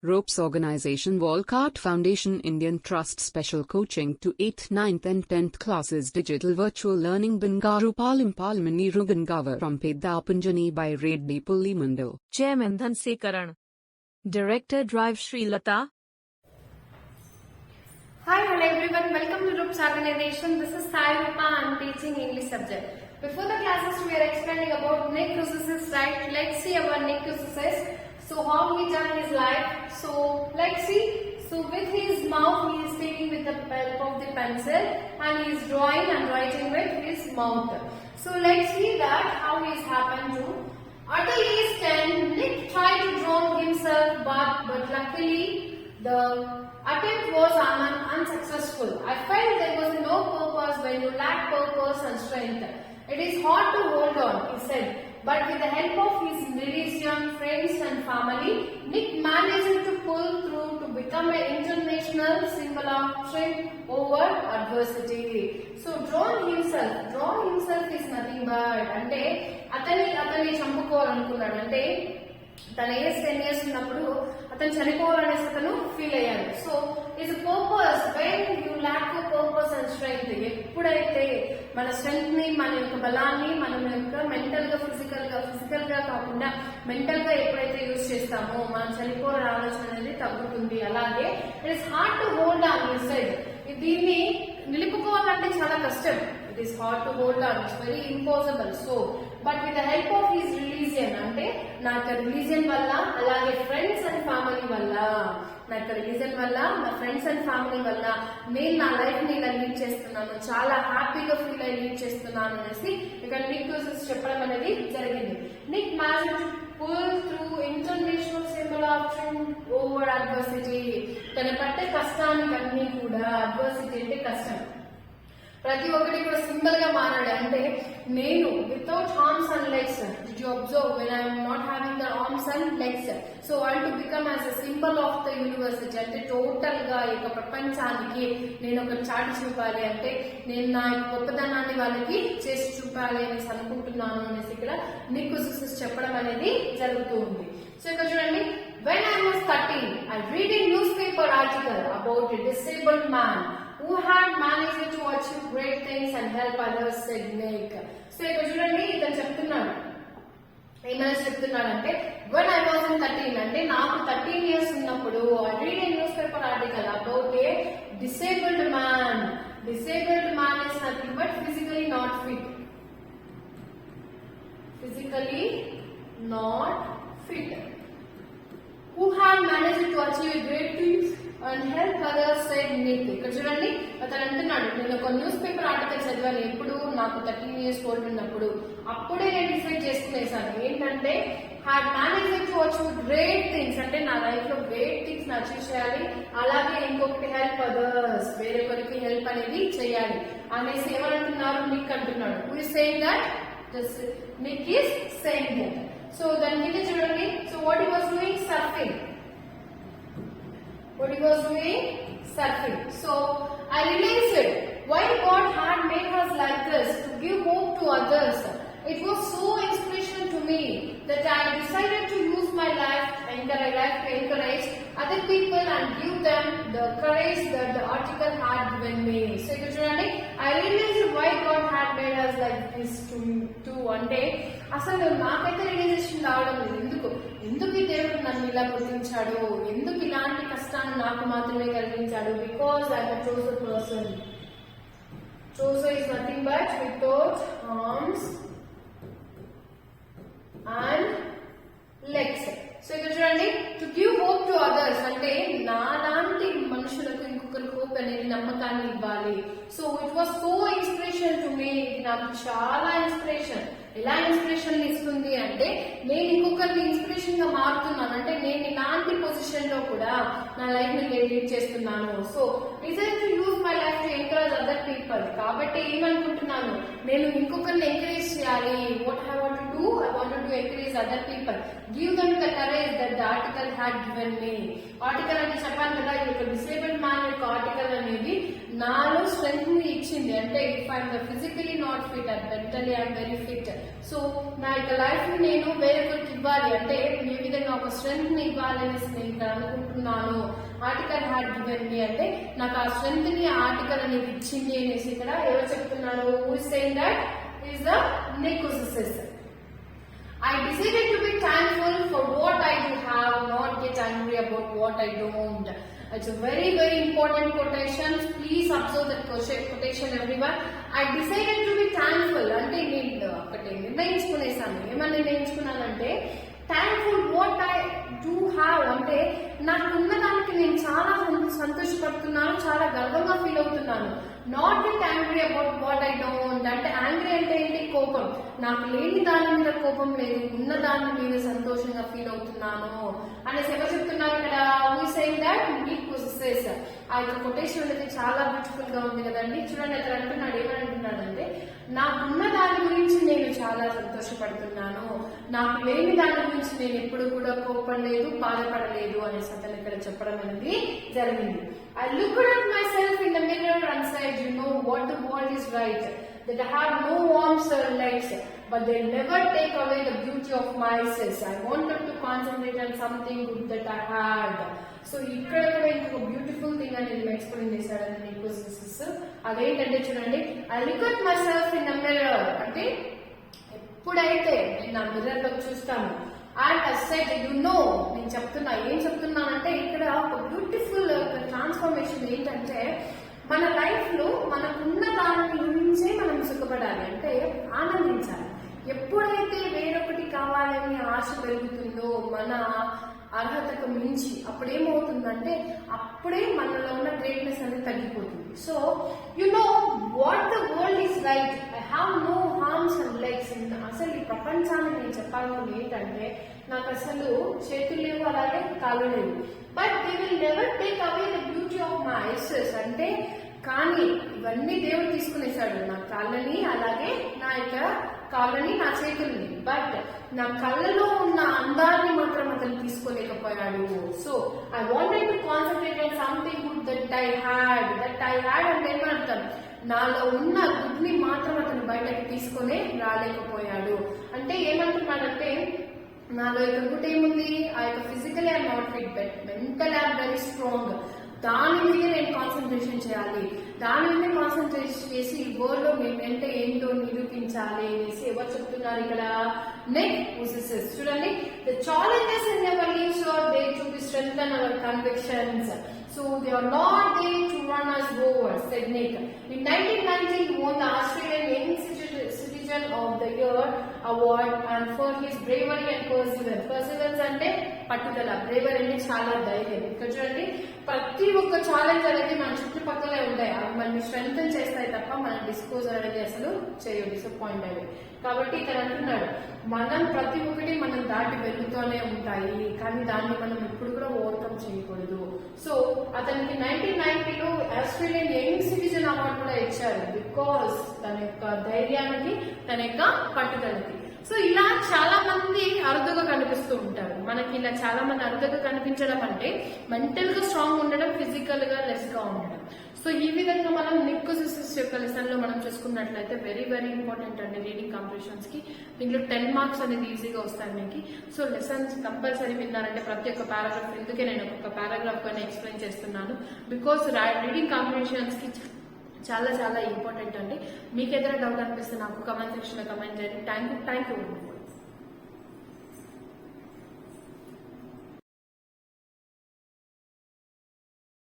Ropes Organization Walcott Foundation Indian Trust Special Coaching to 8th, 9th and 10th Classes Digital Virtual Learning Bangaru Palim Rugangavar from Pedapunjani by Reddy Pulli Mandal. Chairman Dhan Sekaran. Director Drive Sri Lata. Hi, hello everyone. Welcome to Ropes Organization. This is Sai Rupa. I am teaching English subject. Before the classes, we are explaining about Nick Crusoe's right. Let's see about Nick Crusoe. So how he done his life. So let's see. So with his mouth, he is taking with the help of the pencil and he is drawing and writing with his mouth. So let's see that how it happened to. At the age 10, Nick tried to drown himself, but luckily the attempt was unsuccessful. I felt there was no purpose when you lack purpose and strength. It is hard to hold on, he said. But with the help of his musician friends and family, Nick managed to pull through to become an international symbol of strength over adversity. So drown himself is nothing but అంటే అతన్ని చంపుకోవాలనుకున్నాడు. అంటే తన age 10 years ఉన్నప్పుడు అతను చనిపోవాలనేసి అతను feel అయ్యాడు. So is purpose when you lakh purpose and strength. ఎప్పుడైతే మన స్ట్రెంగ్త్ ని, మన యొక్క బలాన్ని మనం యొక్క మెంటల్ గా కాకుండా మెంటల్ గా ఎప్పుడైతే యూజ్ చేస్తామో మనం చనిపోవాలని ఆలోచన అనేది తగ్గుతుంది. అలాగే it is hard to hold on his side. దీన్ని నిలుపుకోవాలంటే చాలా కష్టం. It is hard to hold on. It's very impossible. So, but with the help of his religion, అంటే నా రిలీజియన్ వల్ల, అలాగే ఫ్రెండ్స్ అండ్ ఫ్యామిలీ వల్ల, నా రిలీజియన్ వల్ల, నా ఫ్రెండ్స్ అండ్ ఫ్యామిలీ వల్ల నేను నా లైఫ్ ని ఇలా లీడ్ చేస్తున్నాను, చాలా హ్యాపీగా ఫీల్ అయ్యి లీడ్ చేస్తున్నాను అనేసి ఇక్కడ నిక్ చెప్పడం అనేది జరిగింది. Nick marriage pull through international symbol of strength over adversity. తన పట్టే కష్టానికన్నీ కూడా, అడ్వర్సిటీ అంటే కష్టం, ప్రతి ఒక్కటి కూడా సింబల్ గా మారాడు. అంటే నేను without arms and legs, did you observe when I am not having the arms and legs, so I to become as a symbol of the university. అంటే టోటల్ గా ఈ ప్రపంచానికి నేను ఒక చాటి చూపాలి, అంటే నేను నా గొప్పదనాన్ని వాళ్ళకి చేసి చూపాలి అనేసి అనుకుంటున్నాను అనేసి ఇక్కడ నిక్ క్రుసోస్ చెప్పడం అనేది జరుగుతూ ఉంది. సో ఇక్కడ చూడండి, when I was 13, I read a newspaper article about a disabled man who had managed to achieve great things and help others, said Nick. So ఇక్కడ చూడండి, ఇతను చెప్తున్నాడు, ఏమైనా చెప్తున్నాడంటే when I was in 13, అంటే నాకు 13 years ఉన్నప్పుడు I read a newspaper article about a disabled man. Disabled man is nothing but physically not fit. Physically not fit. Who had managed to achieve great things and help others, said Nick. ఇక్కడ చూడండి, అతను అంటున్నాడు, నేను ఒక news paper article చదివాను ఎప్పుడు నాకు 13 years old ఉన్నప్పుడు. అప్పుడే నేను డిసైడ్ చేసుకునేసాను ఏంటంటే had managed to achieve great things, అంటే నా లైఫ్ లో గ్రేట్ థింగ్స్ అచీవ్ చేయాలి, అలాగే ఇంకొకటి హెల్ప్ అదర్స్, వేరే ఒకరికి హెల్ప్ అనేది చేయాలి అనేసి ఏమంటున్నారు, నిక్ అంటున్నాడు. Who is saying that? Nick is saying that. So దాని కింద చూడండి, so what he was doing? Surfing. What he was doing? Surfing. So I realized why God had made us like this, to give hope to others. It was so inspirational to me that I decided to use my life to encourage other people and give them the courage that the article had given me. So ఇక్కడ చూడండి, I realized why God had made us like this to అంటే అసలు నాకైతే realisation రావడం లేదు. ఎందుకు ఈ దేవుడు నన్ను ఇలా గుర్తించాడు, ఎందుకు ఇలాంటి కష్టాన్ని నాకు మాత్రమే కలిగించాడు? Because I am a chosen person. Chosen is nothing but without arms and legs. So ఇక్కడ చూడండి, to give hope to others, అంటే నాలాంటి మనుషులకు ఇంకొకరికి హోప్ అనేది, నమ్మకాన్ని ఇవ్వాలి. So it was so inspiration to me. నాకు చాలా ఇన్స్పిరేషన్. ఎలా ఇన్స్పిరేషన్ ఇస్తుంది అంటే నేను ఇంకొకరిని ఇన్స్పిరేషన్ గా మారుతున్నాను, అంటే నేను ఇలాంటి పొజిషన్ లో కూడా నా లైఫ్ ని లీడ్ చేస్తున్నాను. So decide to use my life to encourage other people. కాబట్టి ఏమనుకుంటున్నాను, నేను ఇంకొకరిని ఎంకరేజ్ చేయాలి. What I want to do? I want to encourage other people, give them the courage that the article had given me. Article అంటే చెప్పాను కదా, ఈ యొక్క disabled man యొక్క ఆర్టికల్ అనేది నాలో స్ట్రెంగ్త్ ని ఇచ్చింది. అంటే if I'm physically not fit and mentally I'm very fit. So నా యొక్క లైఫ్ ని నేను వేరొకరికి ఇవ్వాలి, అంటే ఏ విధంగా ఒక స్ట్రెంగ్త్ ని ఇవ్వాలి అనేసి నేను ఇక్కడ అనుకుంటున్నాను. ఆర్టికల్ హ్యాడ్ గివెన్ మీ అంటే నాకు ఆ స్ట్రెంత్ ని ఆర్టికల్ అనేది ఇచ్చింది అనేసి ఇక్కడ ఎవరు చెప్తున్నారు? Who is saying that is the Nicosis. I decided to be thankful for what I do have, not get angry about what I don't. It's a very, very important quotation. Please observe that quotation, everyone. I decided to be thankful. అంటే నేను ఒకటి నిర్ణయించుకునేసాను. ఏమని నిర్ణయించుకున్నానంటే thankful what I do have అంటే నాకున్న దానికి నేను చాలా సంతోషపడుతున్నాను, చాలా గర్వంగా ఫీల్ అవుతున్నాను. Not get angry about what I don't అంటే యాంగ్రీ అంటే ఏంటి? కోపం. నాకు లేని దాని మీద కోపం లేదు, ఉన్న దాని మీద సంతోషంగా ఫీల్ అవుతున్నాను అనేసి ఎవరు చెప్తున్నారు ఇక్కడ? Who is saying that? Nicosis. ఆ యొక్క కొటేషన్ అనేది చాలా బ్యూటిఫుల్ గా ఉంది కదండి. చూడండి అక్కడ అంటున్నాడు, ఏమని అంటున్నాడంటే నాకున్న దాని గురించి నేను చాలా సంతోషపడుతున్నాను, నాకు లేని దాని గురించి నేను ఎప్పుడు కూడా కోపడలేదు, బాధపడలేదు అనేసి అతను ఇక్కడ చెప్పడం అనేది జరిగింది. I looked at myself in the mirror and said, you know what, the world is right, that I have no arms or legs, but they never take away the beauty of myself. I wanted to concentrate on something good that I had. So ఇక్కడ కూడా ఇంకొక beautiful thing అనేది explain చేశాడని నికోసిస్. అదేంటంటే చూడండి, I look at my self in the mirror అంటే ఎప్పుడైతే నేను నా మిర్రర్ లో చూస్తాను and I said you know, నేను చెప్తున్నా ఏం చెప్తున్నానంటే ఇక్కడ ఒక బ్యూటిఫుల్ ట్రాన్స్ఫర్మేషన్ ఏంటంటే మన లైఫ్ లో మనకున్న దాని గురించే మనం సుఖపడాలి, అంటే ఆనందించాలి. ఎప్పుడైతే వేరొకటి కావాలని ఆశ పెరుగుతుందో మన అర్హతకు మించి అప్పుడేమవుతుందంటే అప్పుడే మనలో ఉన్న గ్రేట్నెస్ అనేది తగ్గిపోతుంది. So you know what the world is right, I have no harms and legs. అసలు ఈ ప్రపంచాన్ని నేను చెప్పాలని ఏంటంటే నాకు అసలు చేతులు లేవు, అలాగే కాళ్ళు లేవు, but they will never take away the beauty of my eyes అంటే కానీ ఇవన్నీ దేవుడు తీసుకునేసాడు, నా కాళ్ళని అలాగే నా యొక్క కాళ్ళని నా చేతుల్ని, బట్ నా కళ్ళలో ఉన్న అందాన్ని మాత్రం అతను తీసుకోలేకపోయాడు. So I wanted to concentrate on something good that I had అంటే ఏమర్థం? నాలో ఉన్న గుడ్ ని మాత్రం అతను బయటకు తీసుకొని రాలేకపోయాడు. అంటే ఏమంటున్నాడంటే నాలో యొక్క గుడ్ ఏముంది? ఆ యొక్క physical I'm not fit, but mental I'm very strong. దాని మీద నేను కాన్సన్ట్రేషన్ చేయాలి, దాని మీద కాన్సన్ట్రేషన్ చేసి ఈ వరల్డ్ లో మేమంటే ఏంటో నిరూపించాలి అనేసి ఎవరు చెప్తున్నారు ఇక్కడ? నికోసిస్. చూడండి, the challenges in our lives are there to be strengthen our convictions, so they are not there to run us over, said Nick. In 1990 he won the Australian Young Citizen of the Year award and for his bravery and perseverance అంటే పట్టుదల, bravery అంటే చాలా ధైర్యం. ఇక్కడ చూడండి, ప్రతి ఒక్క challenge అనేది మన చుట్టుపక్కలే ఉంటాయి, అవి మనల్ని స్ట్రెంథెన్ చేస్తాయి తప్ప మనం డిస్పోజ్ అనేది అసలు చేయవు, డిసప్పాయింట్ అయ్యి. కాబట్టి ఇక్కడ అంటున్నాడు మనం ప్రతి ఒక్కటి మనం దాటి వెళ్తూనే ఉంటాయి, కానీ దాన్ని మనం ఎప్పుడు కూడా ఓవర్కమ్ చేయకూడదు. సో అతనికి 1990లో ఆస్ట్రేలియన్ యంగ్ సిటిజన్ అవార్డు కూడా ఇచ్చారు, బికాస్ తన యొక్క ధైర్యానికి, తన యొక్క పట్టుదలకి. సో ఇలా చాలా మంది అరుదుగా కనిపిస్తూ ఉంటారు మనకి. ఇలా చాలా మంది అరుదుగా కనిపించడం అంటే మెంటల్ గా స్ట్రాంగ్ ఉండడం, ఫిజికల్ గా లెస్ గా ఉండడం. సో ఈ విధంగా మనం నికోసిస్ యొక్క లెసన్ లో మనం చూసుకున్నట్లయితే వెరీ వెరీ ఇంపార్టెంట్ అండి రీడింగ్ కాంపిటీషన్స్ కి. దీంట్లో 10 మార్క్స్ అనేది ఈజీగా వస్తాయి మీకు. సో లెసన్స్ కంపల్సరీ విన్నారంటే ప్రతి ఒక్క పారాగ్రాఫ్, ఎందుకే నేను ఒక్కొక్క పారాగ్రాఫ్ కానీ ఎక్స్ప్లెయిన్ చేస్తున్నాను, బికాస్ రీడింగ్ కాంపిటీషన్స్ కి చాలా చాలా ఇంపార్టెంట్ అండి. మీకు ఏదైనా డౌట్ అనిపిస్తే నాకు కమెంట్ సెక్షన్ లో కమెంట్ చేయండి. Thank you.